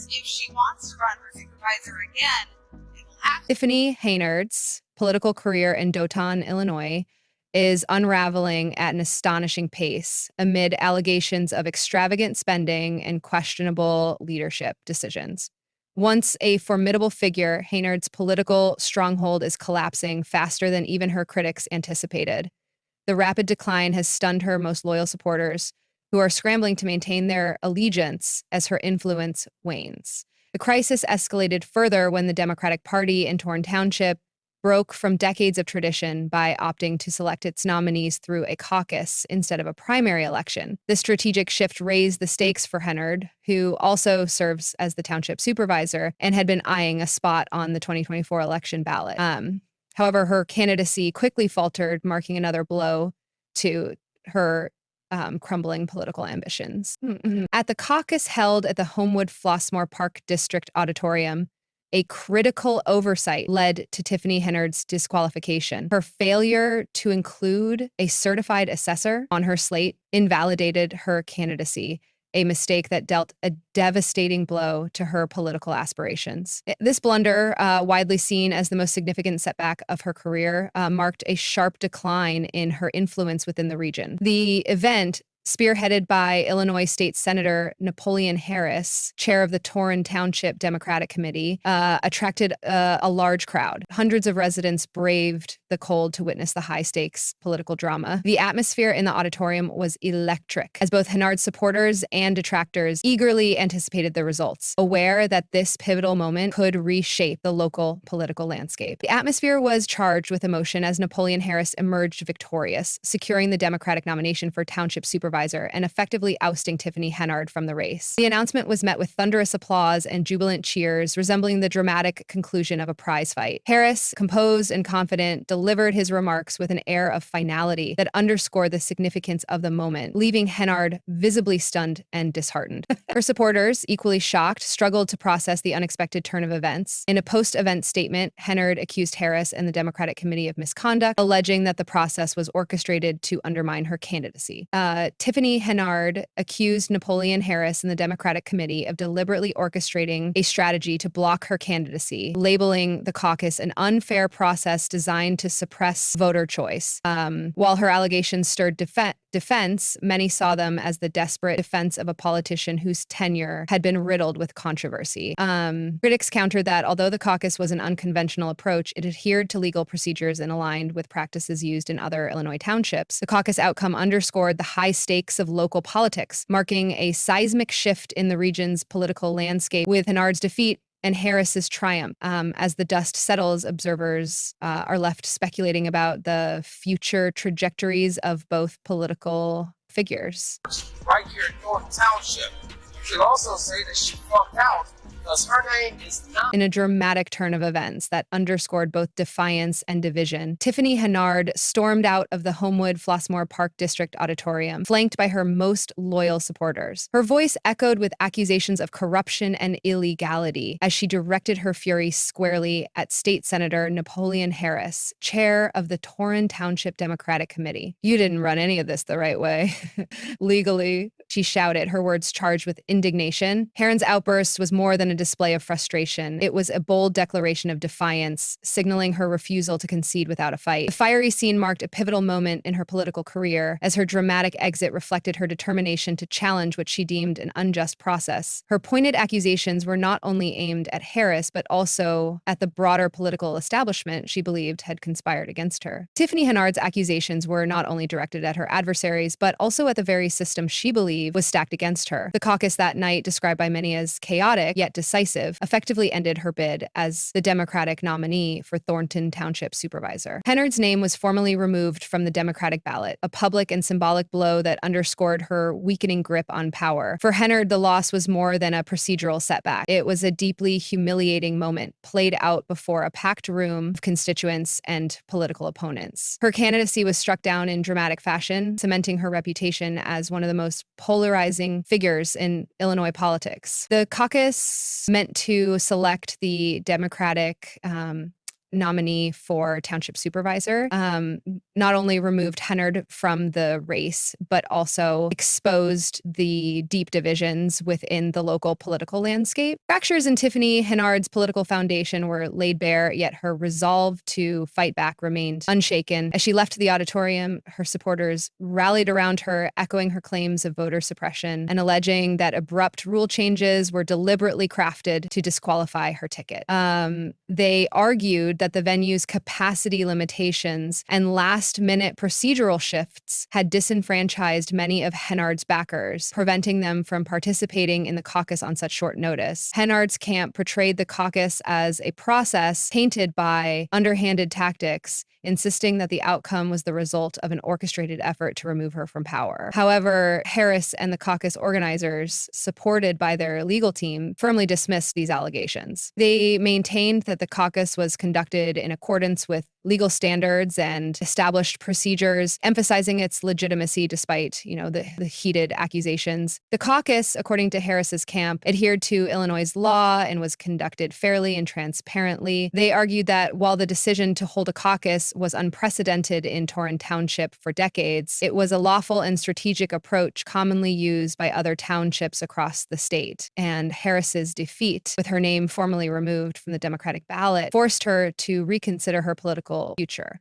if she wants to run for supervisor again, it will have to. Tiffany Henyard's political career in Dothan, Illinois, is unraveling at an astonishing pace amid allegations of extravagant spending and questionable leadership decisions. Once a formidable figure, Henyard's political stronghold is collapsing faster than even her critics anticipated. The rapid decline has stunned her most loyal supporters, who are scrambling to maintain their allegiance as her influence wanes. The crisis escalated further when the Democratic Party in Torrance Township broke from decades of tradition by opting to select its nominees through a caucus instead of a primary election. This strategic shift raised the stakes for Henyard, who also serves as the township supervisor and had been eyeing a spot on the 2024 election ballot. However, her candidacy quickly faltered, marking another blow to her crumbling political ambitions. At the caucus held at the Homewood Flossmoor Park District Auditorium, a critical oversight led to Tiffany Henyard's disqualification. Her failure to include a certified assessor on her slate invalidated her candidacy, a mistake that dealt a devastating blow to her political aspirations. This blunder, widely seen as the most significant setback of her career, marked a sharp decline in her influence within the region. The event, spearheaded by Illinois State Senator Napoleon Harris, chair of the Torrance Township Democratic Committee, attracted a large crowd. Hundreds of residents braved the cold to witness the high-stakes political drama. The atmosphere in the auditorium was electric, as both Henyard's supporters and detractors eagerly anticipated the results, aware that this pivotal moment could reshape the local political landscape. The atmosphere was charged with emotion as Napoleon Harris emerged victorious, securing the Democratic nomination for township supervisor and effectively ousting Tiffany Henyard from the race. The announcement was met with thunderous applause and jubilant cheers, resembling the dramatic conclusion of a prize fight. Harris, composed and confident, delivered his remarks with an air of finality that underscored the significance of the moment, leaving Henyard visibly stunned and disheartened. Her supporters, equally shocked, struggled to process the unexpected turn of events. In a post-event statement, Henyard accused Harris and the Democratic Committee of misconduct, alleging that the process was orchestrated to undermine her candidacy. Tiffany Henyard accused Napoleon Harris and the Democratic Committee of deliberately orchestrating a strategy to block her candidacy, labeling the caucus an unfair process designed to suppress voter choice. While her allegations stirred defense, many saw them as the desperate defense of a politician whose tenure had been riddled with controversy. Critics countered that although the caucus was an unconventional approach, it adhered to legal procedures and aligned with practices used in other Illinois townships. The caucus outcome underscored the high stakes of local politics, marking a seismic shift in the region's political landscape, with Henyard's defeat and Harris's triumph. As the dust settles, observers are left speculating about the future trajectories of both political figures. Right here in North Township. You could also say that she fucked out because her name is not. In a dramatic turn of events that underscored both defiance and division, Tiffany Henyard stormed out of the Homewood Flossmoor Park District Auditorium, flanked by her most loyal supporters. Her voice echoed with accusations of corruption and illegality as she directed her fury squarely at State Senator Napoleon Harris, chair of the Torrance Township Democratic Committee. "You didn't run any of this the right way." Legally, she shouted, her words charged with indignation. Heron's outburst was more than a display of frustration. It was a bold declaration of defiance, signaling her refusal to concede without a fight. The fiery scene marked a pivotal moment in her political career, as her dramatic exit reflected her determination to challenge what she deemed an unjust process. Her pointed accusations were not only aimed at Harris, but also at the broader political establishment she believed had conspired against her. Tiffany Henyard's accusations were not only directed at her adversaries, but also at the very system she believed was stacked against her. The caucus that night, described by many as chaotic yet decisive, effectively ended her bid as the Democratic nominee for Thornton Township Supervisor. Henyard's name was formally removed from the Democratic ballot, a public and symbolic blow that underscored her weakening grip on power. For Henyard, the loss was more than a procedural setback. It was a deeply humiliating moment, played out before a packed room of constituents and political opponents. Her candidacy was struck down in dramatic fashion, cementing her reputation as one of the most polarizing figures in Illinois politics. The caucus meant to select the Democratic nominee for township supervisor, not only removed Henyard from the race, but also exposed the deep divisions within the local political landscape. Fractures in Tiffany Henyard's political foundation were laid bare, yet her resolve to fight back remained unshaken. As she left the auditorium, her supporters rallied around her, echoing her claims of voter suppression and alleging that abrupt rule changes were deliberately crafted to disqualify her ticket. They argued that the venue's capacity limitations and last-minute procedural shifts had disenfranchised many of Henyard's backers, preventing them from participating in the caucus on such short notice. Henyard's camp portrayed the caucus as a process tainted by underhanded tactics, insisting that the outcome was the result of an orchestrated effort to remove her from power. However, Harris and the caucus organizers, supported by their legal team, firmly dismissed these allegations. They maintained that the caucus was conducted in accordance with legal standards and established procedures, emphasizing its legitimacy despite, the heated accusations. The caucus, according to Harris's camp, adhered to Illinois' law and was conducted fairly and transparently. They argued that while the decision to hold a caucus was unprecedented in Torrance Township for decades, it was a lawful and strategic approach commonly used by other townships across the state. And Harris's defeat, with her name formally removed from the Democratic ballot, forced her to reconsider her political future.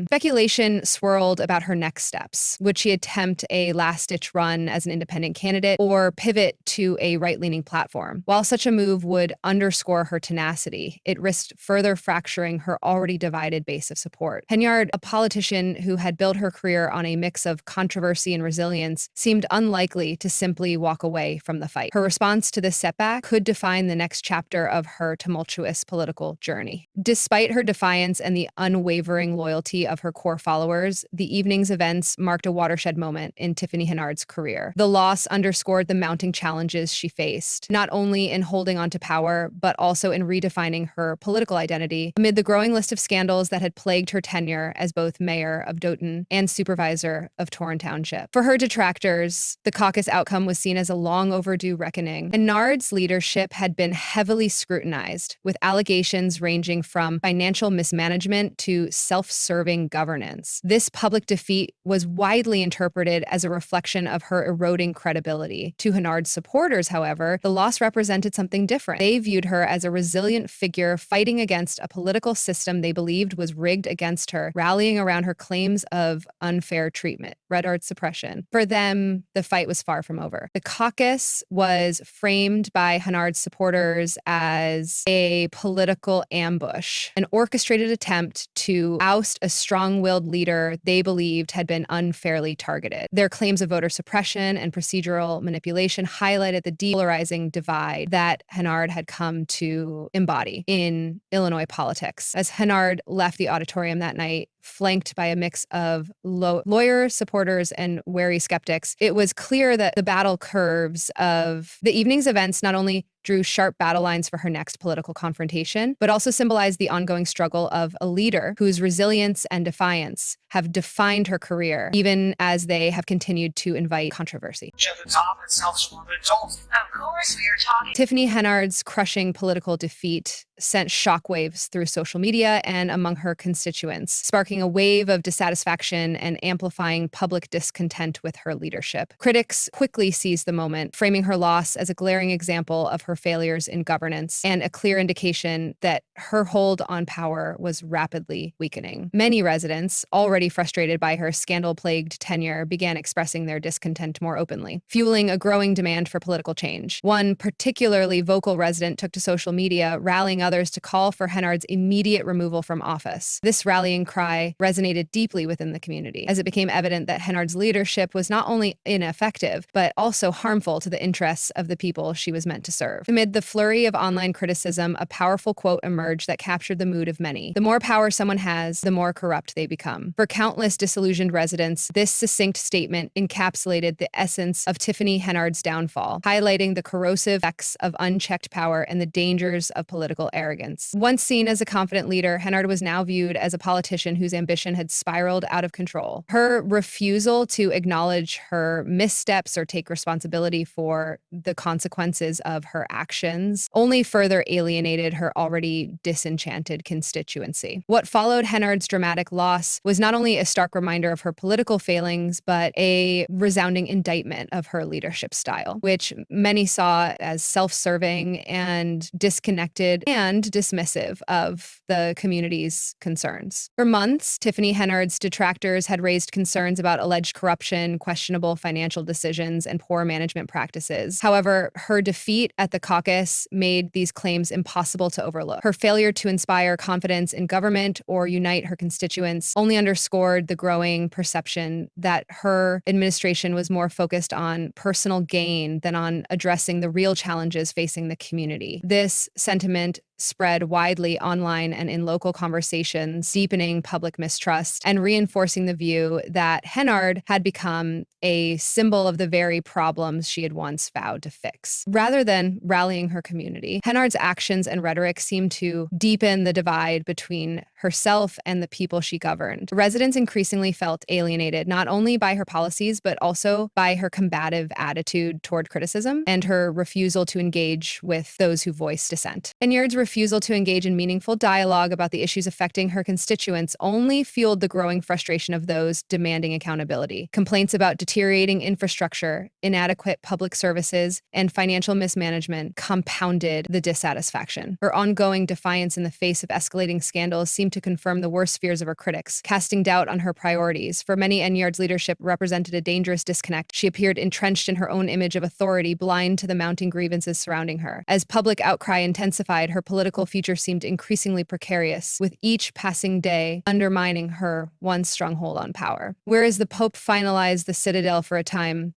Speculation swirled about her next steps. Would she attempt a last-ditch run as an independent candidate or pivot to a right-leaning platform? While such a move would underscore her tenacity, it risked further fracturing her already divided base of support. Henyard, a politician who had built her career on a mix of controversy and resilience, seemed unlikely to simply walk away from the fight. Her response to this setback could define the next chapter of her tumultuous political journey. Despite her defiance and the unwavering loyalty of her core followers, the evening's events marked a watershed moment in Tiffany Henyard's career. The loss underscored the mounting challenges she faced, not only in holding on to power, but also in redefining her political identity amid the growing list of scandals that had plagued her tenure as both mayor of Dothan and supervisor of Torrance Township. For her detractors, the caucus outcome was seen as a long overdue reckoning. Henyard's leadership had been heavily scrutinized, with allegations ranging from financial mismanagement to self-serving governance. This public defeat was widely interpreted as a reflection of her eroding credibility. To Henyard's supporters, however, the loss represented something different. They viewed her as a resilient figure fighting against a political system they believed was rigged against her, rallying around her claims of unfair treatment, red art suppression. For them, the fight was far from over. The caucus was framed by Henyard's supporters as a political ambush, an orchestrated attempt to oust a strong-willed leader they believed had been unfairly targeted. Their claims of voter suppression and procedural manipulation highlighted the depolarizing divide that Henyard had come to embody in Illinois politics. As Henyard left the auditorium that night, flanked by a mix of lawyer supporters and wary skeptics, it was clear that the battle curves of the evening's events not only drew sharp battle lines for her next political confrontation, but also symbolized the ongoing struggle of a leader whose resilience and defiance have defined her career, even as they have continued to invite controversy. At the top itself, Of course, we are talking. Tiffany Henyard's crushing political defeat sent shockwaves through social media and among her constituents, sparking a wave of dissatisfaction and amplifying public discontent with her leadership. Critics quickly seized the moment, framing her loss as a glaring example of her failures in governance and a clear indication that her hold on power was rapidly weakening. Many residents, already frustrated by her scandal-plagued tenure, began expressing their discontent more openly, fueling a growing demand for political change. One particularly vocal resident took to social media, rallying others to call for Henyard's immediate removal from office. This rallying cry resonated deeply within the community, as it became evident that Henyard's leadership was not only ineffective, but also harmful to the interests of the people she was meant to serve. Amid the flurry of online criticism, a powerful quote emerged that captured the mood of many. The more power someone has, the more corrupt they become. For countless disillusioned residents, this succinct statement encapsulated the essence of Tiffany Henyard's downfall, highlighting the corrosive effects of unchecked power and the dangers of political arrogance. Once seen as a confident leader, Henyard was now viewed as a politician whose ambition had spiraled out of control. Her refusal to acknowledge her missteps or take responsibility for the consequences of her actions only further alienated her already disenchanted constituency. What followed Henyard's dramatic loss was not only a stark reminder of her political failings, but a resounding indictment of her leadership style, which many saw as self-serving and disconnected and dismissive of the community's concerns. For months, Tiffany Henyard's detractors had raised concerns about alleged corruption, questionable financial decisions, and poor management practices. However, her defeat at the caucus made these claims impossible to overlook. Her failure to inspire confidence in government or unite her constituents only underscored the growing perception that her administration was more focused on personal gain than on addressing the real challenges facing the community. This sentiment spread widely online and in local conversations, deepening public mistrust and reinforcing the view that Henyard had become a symbol of the very problems she had once vowed to fix. Rather than rallying her community, Henyard's actions and rhetoric seemed to deepen the divide between herself and the people she governed. Residents increasingly felt alienated, not only by her policies, but also by her combative attitude toward criticism and her refusal to engage with those who voiced dissent. Henyard's refusal to engage in meaningful dialogue about the issues affecting her constituents only fueled the growing frustration of those demanding accountability. Complaints about deteriorating infrastructure, inadequate public services, and financial mismanagement compounded the dissatisfaction. Her ongoing defiance in the face of escalating scandals seemed to confirm the worst fears of her critics, casting doubt on her priorities. For many, Henyard's leadership represented a dangerous disconnect. She appeared entrenched in her own image of authority, blind to the mounting grievances surrounding her. As public outcry intensified, her political future seemed increasingly precarious, with each passing day undermining her once stronghold on power. Whereas the Pope finalized the citadel for a time,